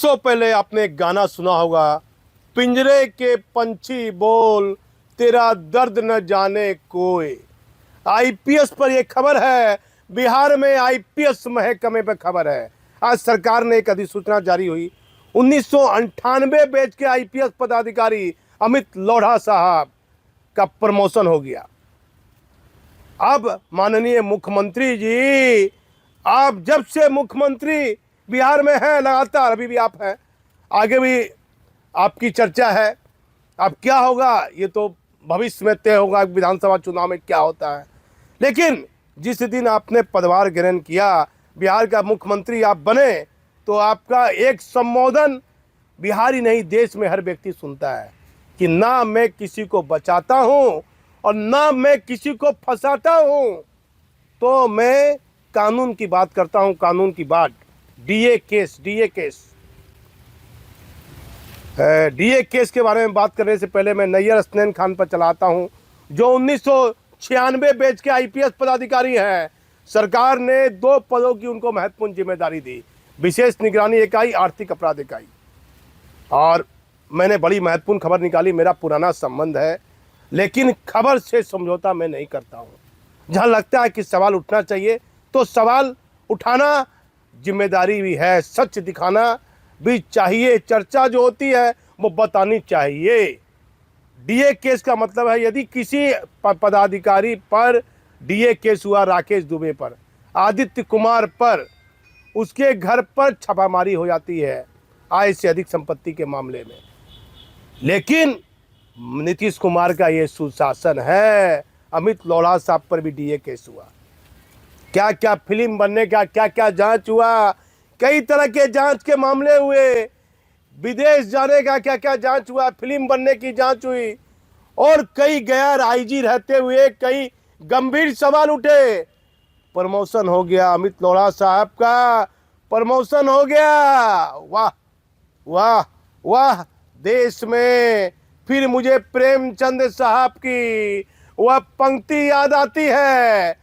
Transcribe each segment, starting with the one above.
सौ पहले आपने एक गाना सुना होगा, पिंजरे के पंछी बोल तेरा दर्द न जाने कोई। आईपीएस पर यह खबर है, बिहार में आईपीएस महकमे पर खबर है। आज सरकार ने एक अधिसूचना जारी हुई। 1998 बैच के आईपीएस पदाधिकारी अमित लोढ़ा साहब का प्रमोशन हो गया। अब माननीय मुख्यमंत्री जी, आप जब से मुख्यमंत्री बिहार में हैं, लगातार अभी भी आप हैं, आगे भी आपकी चर्चा है। अब क्या होगा ये तो भविष्य में तय होगा, विधानसभा चुनाव में क्या होता है। लेकिन जिस दिन आपने पदभार ग्रहण किया, बिहार का मुख्यमंत्री आप बने, तो आपका एक संबोधन बिहार ही नहीं देश में हर व्यक्ति सुनता है कि ना मैं किसी को बचाता हूँ और ना मैं किसी को फंसाता हूँ, तो मैं कानून की बात करता हूँ। कानून की बात, डीए केस के बारे में बात करने से पहले मैं नैयर हसनैन खान पर चलाता हूं, जो 1996 बैच के आईपीएस पदाधिकारी हैं। सरकार ने 2 पदों की उनको महत्वपूर्ण जिम्मेदारी दी, विशेष निगरानी इकाई, आर्थिक अपराध इकाई। और मैंने बड़ी महत्वपूर्ण खबर निकाली, मेरा पुराना संबंध है, लेकिन खबर से समझौता मैं नहीं करता हूँ। जहाँ लगता है कि सवाल उठना चाहिए तो सवाल उठाना जिम्मेदारी भी है, सच दिखाना भी चाहिए। चर्चा जो होती है वो बतानी चाहिए। डीए केस का मतलब है, यदि किसी पदाधिकारी पर डीए केस हुआ, राकेश दुबे पर, आदित्य कुमार पर, उसके घर पर छापामारी हो जाती है आय से अधिक संपत्ति के मामले में। लेकिन नीतीश कुमार का ये सुशासन है, अमित लोढ़ा साहब पर भी डीए केस हुआ। क्या क्या फिल्म बनने का क्या क्या जांच हुआ, कई तरह के जांच के मामले हुए, विदेश जाने का क्या क्या जांच हुआ, फिल्म बनने की जांच हुई, और कई गैर आईजी रहते हुए कई गंभीर सवाल उठे। प्रमोशन हो गया, अमित लोढ़ा साहब का प्रमोशन हो गया। वाह वाह वाह। देश में फिर मुझे प्रेमचंद साहब की वह पंक्ति याद आती है,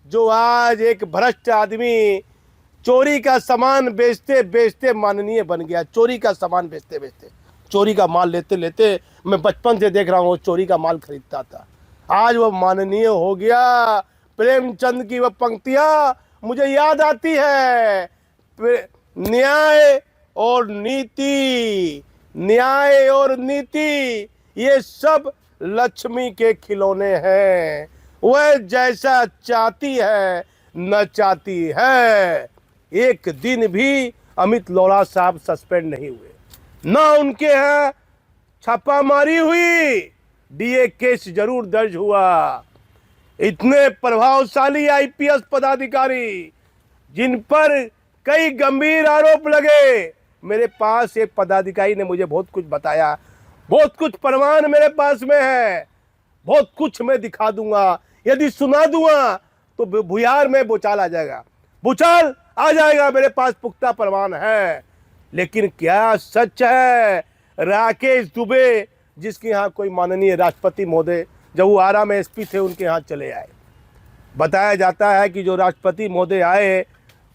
जो आज एक भ्रष्ट आदमी चोरी का सामान बेचते बेचते माननीय बन गया। चोरी का सामान बेचते बेचते, चोरी का माल लेते लेते, मैं बचपन से देख रहा हूँ चोरी का माल खरीदता था, आज वह माननीय हो गया। प्रेमचंद की वह पंक्तियाँ मुझे याद आती है, न्याय और नीति, न्याय और नीति, ये सब लक्ष्मी के खिलौने हैं। वह जैसा चाहती है न चाहती है। एक दिन भी अमित लोढ़ा साहब सस्पेंड नहीं हुए, ना उनके यहाँ छापामारी हुई, डीए केस जरूर दर्ज हुआ। इतने प्रभावशाली आईपीएस पदाधिकारी जिन पर कई गंभीर आरोप लगे, मेरे पास एक पदाधिकारी ने मुझे बहुत कुछ बताया, बहुत कुछ प्रमाण मेरे पास में है, बहुत कुछ मैं दिखा दूंगा। यदि सुना दूंगा तो बिहार में भूचाल आ जाएगा, भूचाल आ जाएगा। मेरे पास पुख्ता प्रमाण है। लेकिन क्या सच है, राकेश दुबे, जिसके यहाँ कोई माननीय राष्ट्रपति महोदय, जब वो आरा में एसपी थे, उनके यहाँ चले आए। बताया जाता है कि जो राष्ट्रपति महोदय आए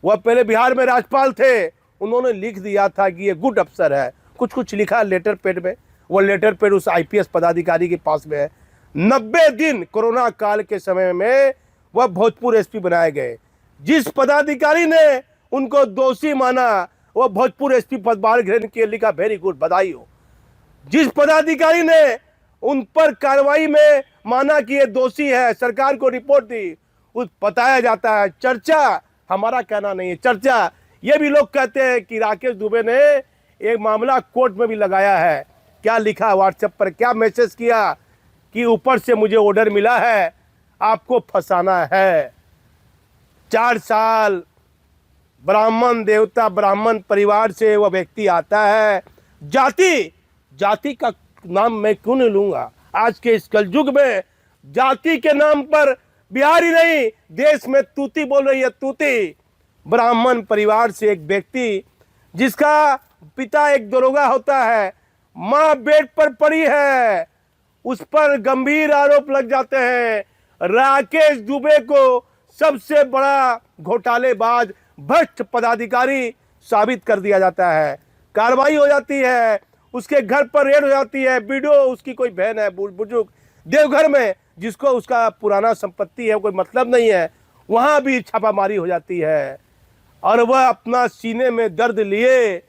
वह पहले बिहार में राज्यपाल थे, उन्होंने लिख दिया था कि ये गुड अफसर है, कुछ कुछ लिखा लेटर पैड में। वो लेटर पैड उस आईपीएस पदाधिकारी के पास में है। 90 दिन कोरोना काल के समय में वह भोजपुर एसपी बनाए गए। जिस पदाधिकारी ने उनको दोषी माना, वह भोजपुर एसपी पदभार ग्रहण किए, लिखा वेरी गुड, बधाई हो। जिस पदाधिकारी ने उन पर कार्रवाई में माना कि ये दोषी है, सरकार को रिपोर्ट दी, उस बताया जाता है, चर्चा, हमारा कहना नहीं है, चर्चा ये भी लोग कहते हैं कि राकेश दुबे ने एक मामला कोर्ट में भी लगाया है। क्या लिखा व्हाट्सएप पर, क्या मैसेज किया कि ऊपर से मुझे ऑर्डर मिला है, आपको फंसाना है। 4 साल ब्राह्मण देवता, ब्राह्मण परिवार से वह व्यक्ति आता है। जाति का नाम मैं क्यों नहीं लूंगा? आज के इस कलयुग में जाति के नाम पर बिहार ही नहीं देश में तूती बोल रही है, तूती। ब्राह्मण परिवार से एक व्यक्ति, जिसका पिता एक दरोगा होता है, माँ बेड पर पड़ी है, उस पर गंभीर आरोप लग जाते हैं। राकेश दुबे को सबसे बड़ा घोटालेबाज, भ्रष्ट पदाधिकारी साबित कर दिया जाता है। कार्रवाई हो जाती है, उसके घर पर रेड हो जाती है। वीडियो, उसकी कोई बहन है बुजुर्ग देवघर में, जिसको उसका पुराना संपत्ति है, कोई मतलब नहीं है, वहां भी छापामारी हो जाती है। और वह अपना सीने में दर्द लिए,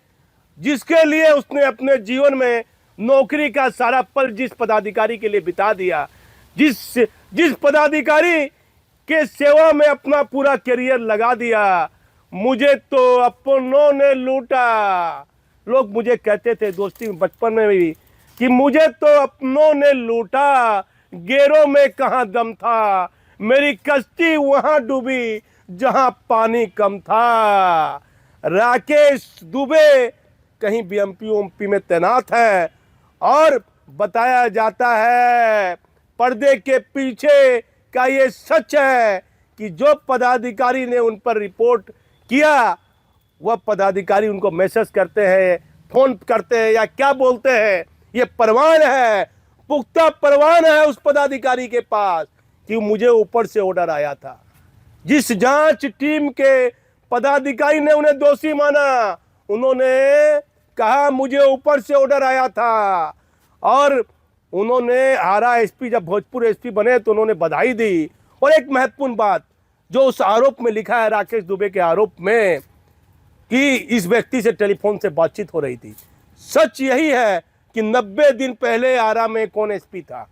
जिसके लिए उसने अपने जीवन में नौकरी का सारा पल जिस पदाधिकारी के लिए बिता दिया, जिस पदाधिकारी के सेवा में अपना पूरा करियर लगा दिया, मुझे तो अपनों ने लूटा। लोग मुझे कहते थे दोस्ती में, बचपन में भी, कि मुझे तो अपनों ने लूटा, गेरों में कहां दम था, मेरी कश्ती वहां डूबी जहां पानी कम था। राकेश दुबे कहीं बीएमपी में तैनात है, और बताया जाता है पर्दे के पीछे का ये सच है कि जो पदाधिकारी ने उन पर रिपोर्ट किया, वह पदाधिकारी उनको मैसेज करते हैं, फोन करते हैं, या क्या बोलते हैं, ये प्रमाण है, पुख्ता प्रमाण है उस पदाधिकारी के पास कि मुझे ऊपर से ऑर्डर आया था। जिस जांच टीम के पदाधिकारी ने उन्हें दोषी माना, उन्होंने कहा मुझे ऊपर से ऑर्डर आया था। और उन्होंने आरा एसपी, जब भोजपुर एसपी बने तो उन्होंने बधाई दी। और एक महत्वपूर्ण बात जो उस आरोप में लिखा है, राकेश दुबे के आरोप में, कि इस व्यक्ति से टेलीफोन से बातचीत हो रही थी, सच यही है कि 90 दिन पहले आरा में कौन एसपी था,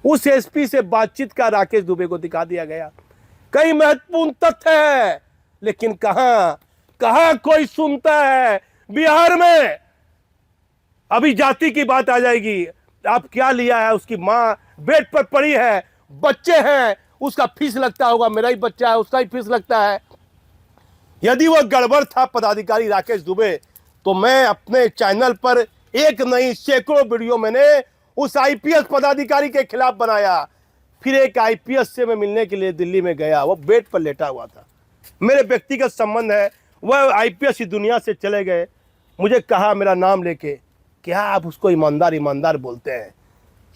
उस एसपी से बातचीत का राकेश दुबे को दिखा दिया गया। कई महत्वपूर्ण तथ्य है, लेकिन कहां कोई सुनता है। बिहार में अभी जाति की बात आ जाएगी, आप क्या लिया है, उसकी मां बेड पर पड़ी है, बच्चे हैं, उसका फीस लगता होगा, मेरा ही बच्चा है उसका ही फीस लगता है। यदि वह गड़बड़ था पदाधिकारी राकेश दुबे, तो मैं अपने चैनल पर एक नहीं सैकड़ों वीडियो मैंने उस आईपीएस पदाधिकारी के खिलाफ बनाया। फिर एक आईपीएस से मैं मिलने के लिए दिल्ली में गया, वो बेड पर लेटा हुआ था, मेरे व्यक्तिगत संबंध है, वह आईपीएस इस दुनिया से चले गए। मुझे कहा मेरा नाम लेके, क्या आप उसको ईमानदार बोलते हैं?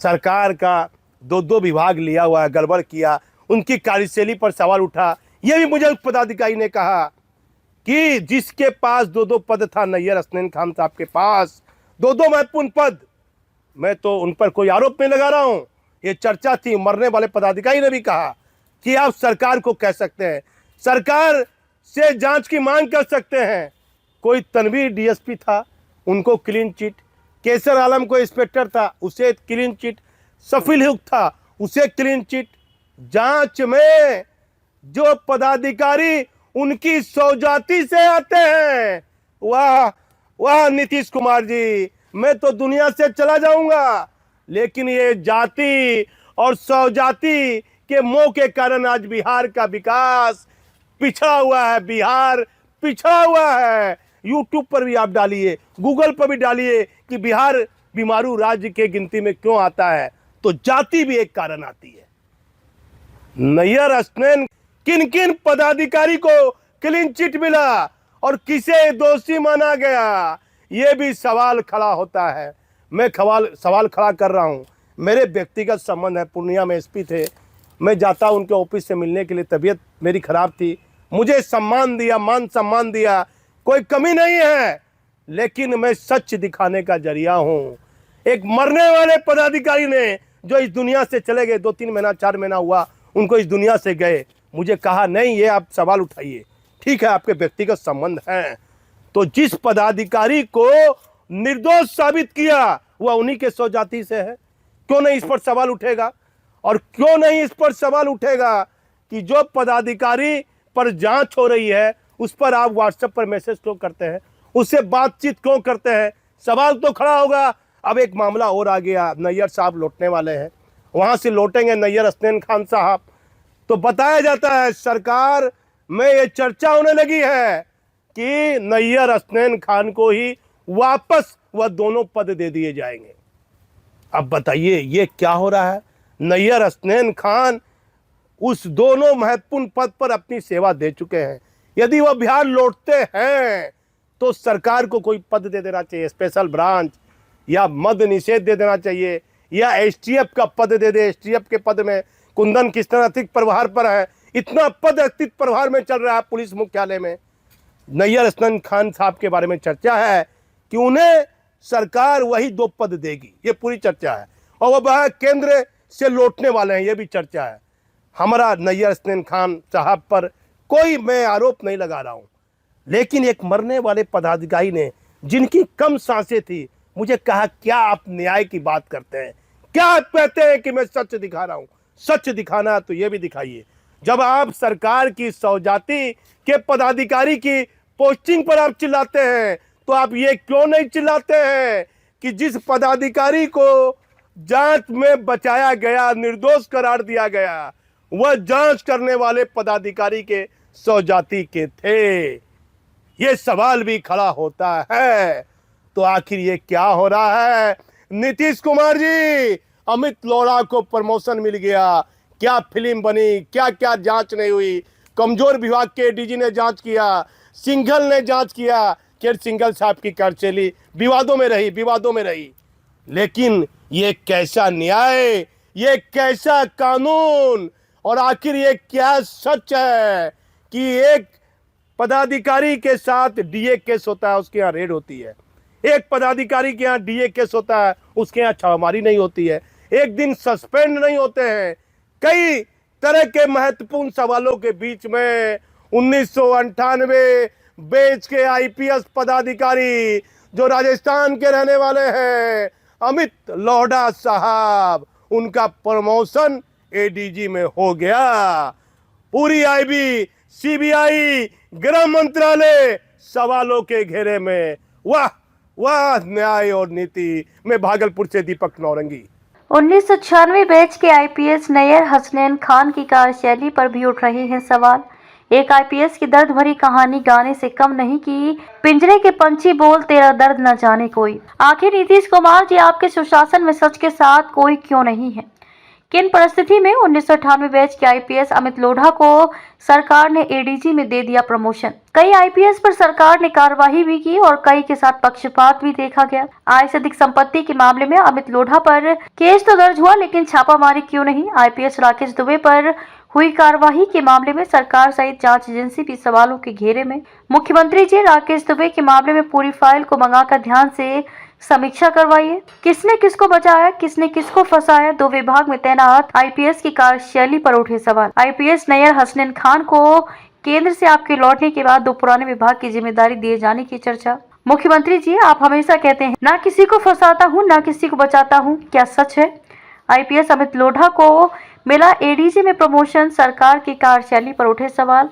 सरकार का दो विभाग लिया हुआ है, गड़बड़ किया, उनकी कार्यशैली पर सवाल उठा। यह भी मुझे उस पदाधिकारी ने कहा कि जिसके पास दो पद था, नैयर हसनैन खान साहब के पास दो महत्वपूर्ण पद, मैं तो उन पर कोई आरोप नहीं लगा रहा हूं, ये चर्चा थी। मरने वाले पदाधिकारी ने भी कहा कि आप सरकार को कह सकते हैं, सरकार से जांच की मांग कर सकते हैं। कोई तनवीर डीएसपी था, उनको क्लीन चिट, केसर आलम को इंस्पेक्टर था, उसे क्लीन चिट, सफील हुक था, उसे क्लीन चिट। जांच में जो पदाधिकारी उनकी सौजाती से आते हैं, वाह नीतीश कुमार जी, मैं तो दुनिया से चला जाऊंगा, लेकिन ये जाति और सौजाती के मोह के कारण आज बिहार का विकास पिछड़ा हुआ है। बिहार पिछड़ा हुआ है। यूट्यूब पर भी आप डालिए, गूगल पर भी डालिए कि बिहार बीमारू राज्य के गिनती में क्यों आता है, तो जाति भी एक कारण आती है। नैयर हसनैन किन किन पदाधिकारी को क्लीन चिट मिला और किसे दोषी माना गया, यह भी सवाल खड़ा होता है। मैं सवाल खड़ा कर रहा हूं, मेरे व्यक्तिगत संबंध है, पूर्णिया में एसपी थे, मैं जाता उनके ऑफिस से मिलने के लिए, तबीयत मेरी खराब थी, मुझे सम्मान दिया, मान सम्मान दिया, कोई कमी नहीं है, लेकिन मैं सच दिखाने का जरिया हूं। एक मरने वाले पदाधिकारी ने, जो इस दुनिया से चले गए, 2-3 महीना 4 महीना हुआ उनको इस दुनिया से गए, मुझे कहा नहीं ये आप सवाल उठाइए, ठीक है आपके व्यक्तिगत संबंध हैं, तो जिस पदाधिकारी को निर्दोष साबित किया वह उन्हीं के सौजाती से है, क्यों नहीं इस पर सवाल उठेगा? और क्यों नहीं इस पर सवाल उठेगा कि जो पदाधिकारी पर जांच हो रही है उस पर आप व्हाट्सएप पर मैसेज क्यों करते हैं, उससे बातचीत क्यों करते हैं? सवाल तो खड़ा होगा। अब एक मामला और आ गया, नैयर साहब लौटने वाले हैं, वहां से लौटेंगे नैयर हसनैन खान साहब, तो बताया जाता है सरकार में ये चर्चा होने लगी है कि नैयर हसनैन खान को ही वापस वह दोनों पद दे दिए जाएंगे। अब बताइए ये क्या हो रहा है? नैयर हसनैन खान उस दोनों महत्वपूर्ण पद पर अपनी सेवा दे चुके हैं, यदि वह बिहार लौटते हैं तो सरकार को कोई पद दे देना चाहिए, स्पेशल ब्रांच या मद निषेध दे देना चाहिए, या एसटीएफ का पद दे दे। एसटीएफ के पद में कुंदन कृष्णन अतिरिक्त प्रभार पर है, इतना पद अतिरिक्त प्रभार में चल रहा है पुलिस मुख्यालय में। नैयर हसनैन खान साहब के बारे में चर्चा है कि उन्हें सरकार वही 2 पद देगी, ये पूरी चर्चा है। और वह केंद्र से लौटने वाले हैं, ये भी चर्चा है। हमारा नैयर हसनैन खान साहब पर कोई मैं आरोप नहीं लगा रहा हूं, लेकिन एक मरने वाले पदाधिकारी ने, जिनकी कम सांसें थी, मुझे कहा क्या आप न्याय की बात करते हैं, क्या आप कहते हैं कि मैं सच दिखा रहा हूं? सच दिखाना तो ये भी दिखाइए। जब आप सरकार की सौजाती के पदाधिकारी की पोस्टिंग पर आप चिल्लाते हैं, तो आप ये क्यों नहीं चिल्लाते हैं कि जिस पदाधिकारी को जांच में बचाया गया, निर्दोष करार दिया गया, वह जांच करने वाले पदाधिकारी के सौजाती के थे? ये सवाल भी खड़ा होता है। तो आखिर ये क्या हो रहा है? नीतीश कुमार जी, अमित लोढ़ा को प्रमोशन मिल गया, क्या फिल्म बनी, क्या क्या जांच नहीं हुई। कमजोर विभाग के एडीजी ने जांच किया, सिंघल ने जांच किया, फिर सिंघल साहब की कार्यशैली विवादों में रही। लेकिन ये कैसा न्याय, ये कैसा कानून, और आखिर ये क्या सच है कि एक पदाधिकारी के साथ डीए केस होता है, उसके यहाँ रेड होती है, एक पदाधिकारी के यहाँ डीए केस होता है, उसके यहाँ छापामारी नहीं होती है, एक दिन सस्पेंड नहीं होते हैं। कई तरह के महत्वपूर्ण सवालों के बीच में 1998 बैच के आईपीएस पदाधिकारी जो राजस्थान के रहने वाले हैं, अमित लोढ़ा साहब, उनका प्रमोशन एडीजी में हो गया। पूरी आईबी, सीबीआई, गृह मंत्रालय सवालों के घेरे में। वाह वाह, न्याय और नीति। मैं भागलपुर से दीपक नौरंगी। 1996 बैच के आईपीएस नैयर हसनैन खान की कार्यशैली पर भी उठ रहे हैं सवाल। एक आईपीएस की दर्द भरी कहानी गाने से कम नहीं कि पिंजरे के पंछी बोल तेरा दर्द न जाने कोई। आखिर नीतीश कुमार जी, आपके सुशासन में सच के साथ कोई क्यों नहीं है? किन परिस्थिति में 1998 बैच के आईपीएस अमित लोढ़ा को सरकार ने एडीजी में दे दिया प्रमोशन? कई आईपीएस पर सरकार ने कार्रवाई भी की और कई के साथ पक्षपात भी देखा गया। आय से अधिक संपत्ति के मामले में अमित लोढ़ा पर केस तो दर्ज हुआ, लेकिन छापामारी क्यों नहीं? आईपीएस राकेश दुबे पर हुई कार्रवाई के मामले में सरकार सहित जांच एजेंसी भी सवालों के घेरे में। मुख्यमंत्री जी, राकेश दुबे के मामले में पूरी फाइल को मंगाकर ध्यान से समीक्षा करवाइए। किसने किसको बचाया, किसने किसको फंसाया? 2 विभाग में तैनात आईपीएस की कार्यशैली पर उठे सवाल। आईपीएस नैयर हसनैन खान को केंद्र से आपके लौटने के बाद 2 पुराने विभाग की जिम्मेदारी दिए जाने की चर्चा। मुख्यमंत्री जी, आप हमेशा कहते हैं ना किसी को फंसाता हूँ ना किसी को बचाता हूँ, क्या सच है? आईपीएस अमित लोढ़ा को मिला एडीजी में प्रमोशन, सरकार की कार्यशैली पर उठे सवाल।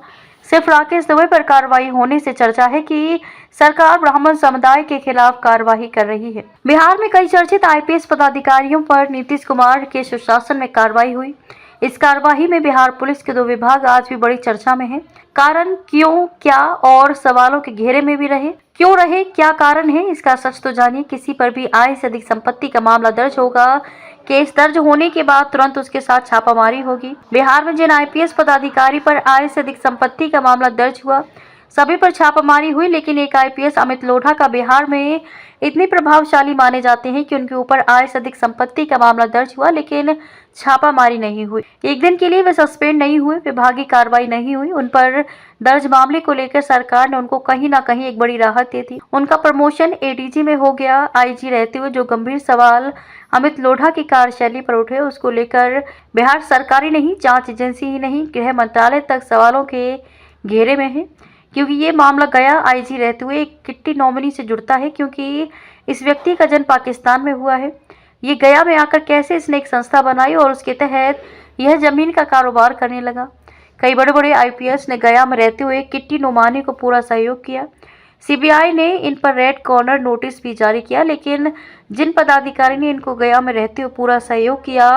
सिर्फ राकेश दुबे पर कार्रवाई होने से चर्चा है कि सरकार ब्राह्मण समुदाय के खिलाफ कार्रवाई कर रही है। बिहार में कई चर्चित आईपीएस पदाधिकारियों पर नीतीश कुमार के सुशासन में कार्रवाई हुई। इस कार्रवाई में बिहार पुलिस के 2 विभाग आज भी बड़ी चर्चा में हैं। कारण क्यों, क्या और सवालों के घेरे में भी रहे। क्यों रहे, क्या कारण है, इसका सच तो जानिए। किसी पर भी आय से अधिक संपत्ति का मामला दर्ज होगा, केस दर्ज होने के बाद तुरंत उसके साथ छापामारी होगी। बिहार में जिन आईपीएस पदाधिकारी पर आय से अधिक संपत्ति का मामला दर्ज हुआ, सभी पर छापामारी हुई, लेकिन एक आईपीएस अमित लोढ़ा का बिहार में इतने प्रभावशाली माने जाते हैं कि उनके ऊपर आय से अधिक संपत्ति का मामला दर्ज हुआ, लेकिन छापामारी नहीं हुई। एक दिन के लिए वे सस्पेंड नहीं हुए, विभागीय कार्रवाई नहीं हुई। उन पर दर्ज मामले को लेकर सरकार ने उनको कहीं ना कहीं एक बड़ी राहत दी थी। उनका प्रमोशन एडीजी में हो गया। आईजी रहते हुए जो गंभीर सवाल अमित लोढ़ा की कार्यशैली पर उठे, उसको लेकर बिहार सरकारी नहीं, जांच एजेंसी ही नहीं, गृह मंत्रालय तक सवालों के घेरे में है। क्योंकि ये मामला गया आईजी रहते हुए एक किट्टी नॉमिनी से जुड़ता है, क्योंकि इस व्यक्ति का जन्म पाकिस्तान में हुआ है। ये गया में आकर कैसे इसने एक संस्था बनाई और उसके तहत यह जमीन का कारोबार करने लगा। कई बड़े बड़े आईपीएस ने गया में रहते हुए किट्टी नुमानी को पूरा सहयोग किया। सीबीआई ने इन पर रेड कॉर्नर नोटिस भी जारी किया, लेकिन जिन पदाधिकारी ने इनको गया में रहते हुए पूरा सहयोग किया,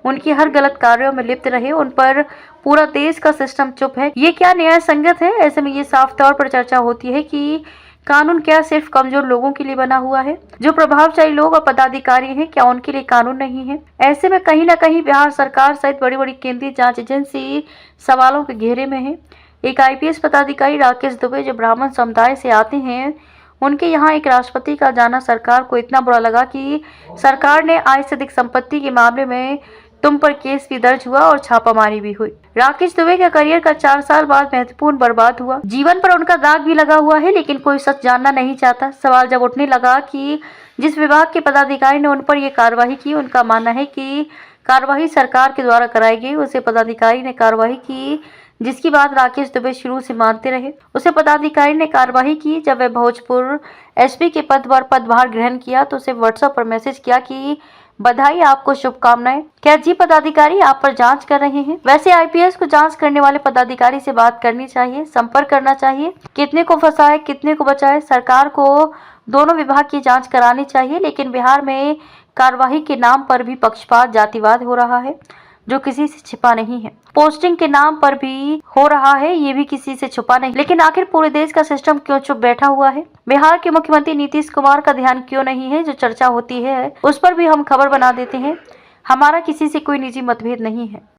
उनकी हर गलत कार्यों में लिप्त रहे, उन पर पूरा देश का सिस्टम चुप है। ये क्या न्याय संगत है? ऐसे में ये साफ तौर पर चर्चा होती है कि कानून क्या सिर्फ कमजोर लोगों के लिए बना हुआ है? जो प्रभावशाली लोग और पदाधिकारी हैं, क्या उनके लिए कानून नहीं है? ऐसे में कहीं ना कहीं बिहार सरकार सहित बड़ी बड़ी केंद्रीय जांच एजेंसी सवालों के घेरे में है। एक आईपीएस पदाधिकारी राकेश दुबे जो ब्राह्मण समुदाय से आते हैं, उनके यहाँ एक राष्ट्रपति का जाना सरकार को इतना बुरा लगा कि सरकार ने आय से अधिक संपत्ति के मामले में तुम पर केस भी दर्ज हुआ और छापामारी भी हुई। राकेश दुबे का करियर का 4 साल बाद महत्वपूर्ण बर्बाद हुआ। जीवन पर उनका दाग भी लगा हुआ है, लेकिन कोई सच जानना नहीं चाहता। सवाल जब उठने लगा कि जिस विभाग के पदाधिकारी ने उन पर यह कार्रवाई की, उनका मानना है कि कार्रवाई सरकार के द्वारा कराई गई। उसे पदाधिकारी ने कार्रवाई की जिसकी बात राकेश दुबे शुरू से मानते रहे। उसे पदाधिकारी ने कार्रवाई की जब वह भोजपुर एसपी के पद पर पदभार ग्रहण किया तो उसे व्हाट्सएप पर मैसेज किया कि बधाई, आपको शुभकामनाएं। क्या जी पदाधिकारी आप पर जांच कर रहे हैं? वैसे आईपीएस को जांच करने वाले पदाधिकारी से बात करनी चाहिए, संपर्क करना चाहिए। कितने को फंसाए, कितने को बचाए, सरकार को दोनों विभाग की जांच करानी चाहिए। लेकिन बिहार में कार्रवाई के नाम पर भी पक्षपात, जातिवाद हो रहा है जो किसी से छिपा नहीं है। पोस्टिंग के नाम पर भी हो रहा है, ये भी किसी से छुपा नहीं। लेकिन आखिर पूरे देश का सिस्टम क्यों चुप बैठा हुआ है? बिहार के मुख्यमंत्री नीतीश कुमार का ध्यान क्यों नहीं है? जो चर्चा होती है उस पर भी हम खबर बना देते हैं। हमारा किसी से कोई निजी मतभेद नहीं है।